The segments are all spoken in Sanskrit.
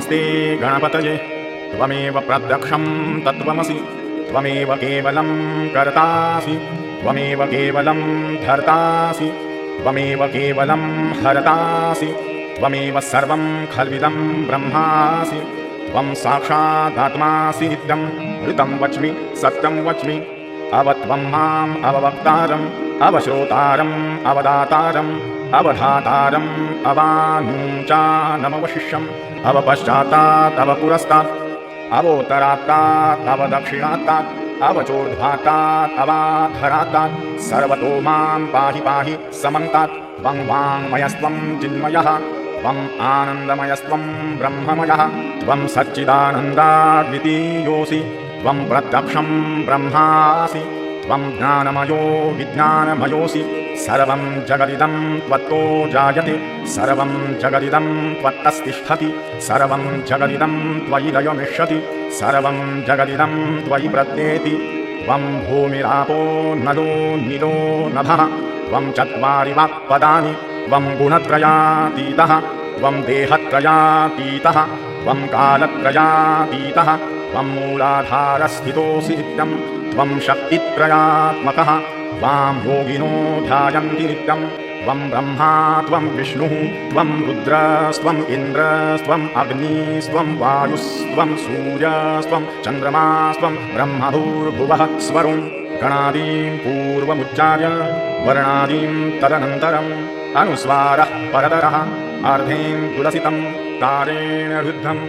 नमस्ते गणपतये त्वमेव प्रत्यक्षं तत्त्वमसि त्वमेव केवलं कर्तासि त्वमेव केवलं धर्तासि त्वमेव केवलं हरतासि त्वमेव सर्वं खल्विदं ब्रह्मासि त्वं साक्षादात्मासि नित्यं ऋतं वच्मि सत्यं वच्मि अवत्वं माम् अववक्तारम् अवश्रोतारम् अवदातारम् अवधातारम् अवानुचानमवशिष्यम् अवपश्चात्तात् अवपुरस्तात् अवोत्तरात्तात् अवदक्षिणात्तात् अवचोर्ध्वात्तात् अवाधरात्तात् सर्वतो मां पाहि पाहि समन्तात् त्वं वाङ्मयस्त्वं चिन्मयः त्वम् आनन्दमयस्त्वं ब्रह्ममयः त्वं सच्चिदानन्दाद्वितीयोऽसि त्वं प्रत्यक्षं ब्रह्मासि त्वं ज्ञानमयो विज्ञानमयोऽसि सर्वं जगदिदं त्वत्तो जायते सर्वं जगदिदं त्वत्तस्तिष्ठति सर्वं जगदिदं त्वयि लयमिष्यति सर्वं जगदिदं त्वयि प्रत्येति त्वं भूमिरापो नलो नीलो नभः त्वं चत्वारि वाक्पदानि त्वं गुणत्रयातीतः त्वं देहत्रयातीतः त्वं कालत्रयातीतः त्वं मूलाधारस्थितोऽसि नित्यं त्वं शक्तित्रयात्मकः त्वां योगिनो ध्यायन्ति नित्यं त्वं ब्रह्मा त्वं विष्णुः त्वं रुद्रस्त्वम् इन्द्रस्त्वम् अग्निस्त्वं वायुस्त्वं सूर्यस्त्वं चन्द्रमास्त्वं ब्रह्मभूर्भुवः स्वरुं गणादीं पूर्वमुच्चार्य वर्णादीं तदनन्तरम् अनुस्वारः परतरः अर्धेन तुलसितं तारेण रुद्धम्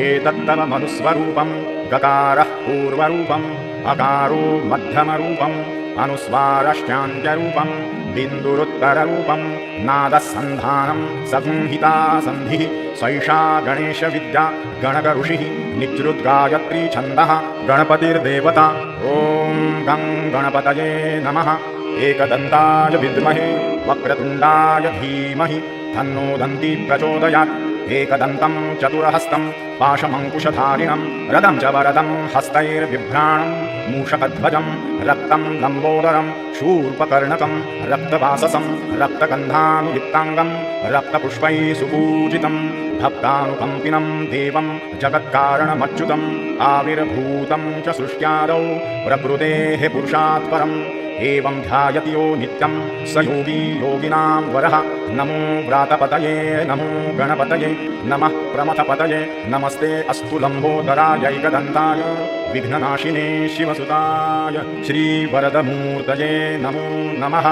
एतत्तव मधुस्वरूपं गकारः पूर्वरूपम् अकारो मध्यमरूपम् अनुस्वारश्चान्त्यरूपं बिन्दुरुत्तररूपं नादसन्धानं संहिता सन्धिः सैषा गणेशविद्या गणकऋषिः निजृद्गायत्री छन्दः गणपतिर्देवता ॐ गं गणपतये नमः एकदन्ताय विद्महे वक्रतुण्डाय धीमहि तन्नो दन्ती प्रचोदयात् एकदन्तं चतुरहस्तं पाशमङ्कुशधारिणं रदं च वरदं हस्तैर्बिभ्राणं मूषकध्वजं रक्तं लम्बोदरं शूर्पकर्णकं रक्तवाससं रक्तगन्धानुयुक्ताङ्गं रक्तपुष्पैः सुपूजितं भक्तानुकम्पिनं देवं जगत्कारणमच्युतम् आविर्भूतं च सृष्ट्यादौ प्रकृतेः पुरुषात् परम् एवं ध्यायति यो नित्यं स योगी योगिनां वरः नमो व्रातपतये नमो गणपतये नमः प्रमथपतये नमस्ते अस्तु लम्बोदरायैकदन्ताय विघ्ननाशिने शिवसुताय श्रीवरदमूर्तये नमो नमः।